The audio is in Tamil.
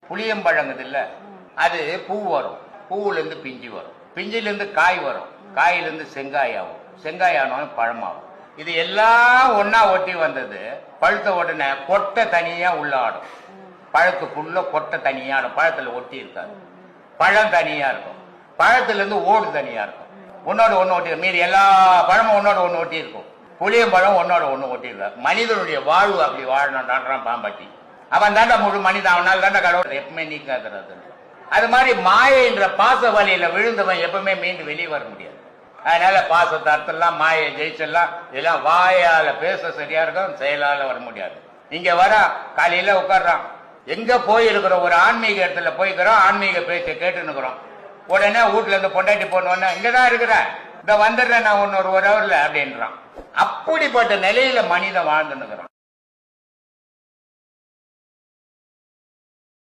புளியம்பழங்குது இல்ல, அது பூ வரும், பூவுல இருந்து பிஞ்சு வரும், பிஞ்சில இருந்து காய் வரும், காயில இருந்து செங்காய் ஆகும், செங்காய் ஆனாலும் பழமாகும். இது எல்லாம் ஒன்னா ஒட்டி வந்தது. பழுத்த உடனே கொட்டை தனியா உள்ள ஆடும், பழத்துக்குள்ள கொட்டை தனியா ஆடும், பழத்துல ஒட்டி இருக்காது. பழம் தனியா இருக்கும், பழத்துல இருந்து ஓடு தனியா இருக்கும், ஒன்னோட ஒண்ணு ஒட்டி. மீறி எல்லா பழமும் ஒன்னோட ஒண்ணு ஒட்டி இருக்கும், புளியம்பழம் ஒன்னோட ஒண்ணு ஒட்டி இருக்காது. மனிதனுடைய வாழ்வு அப்படி வாழணும்ன்றான் பாம்பாட்டி. அவன் தாண்டா முழு மனிதன், அவனால் தாண்டா கடவுள் எப்பவுமே நீக்காதுறது. அது மாதிரி மாயைன்ற பாச வழியில விழுந்தவன் எப்பவுமே மீண்டு வெளியே வர முடியாது. அதனால பாசத்தை அர்த்தம்லாம் மாயை ஜெயிச்செல்லாம் இதெல்லாம் வாயால பேச சரியா இருக்கும், செயலால வர முடியாது. இங்க வர காலையில உட்கார்றான், எங்க போயிருக்கிறோம், ஒரு ஆன்மீக இடத்துல போய்க்கிறோம், ஆன்மீக பேச்சை கேட்டுன்னுக்குறோம். உடனே வீட்டுல இருந்து பொண்டாட்டி போனோன்னா இங்கதான் இருக்கிறேன், இந்த வந்துடுறேன் நான் ஒரு ஹவர்ல அப்படின்றான். அப்படிப்பட்ட நிலையில மனிதன் வாழ்ந்துன்னுக்குறான்.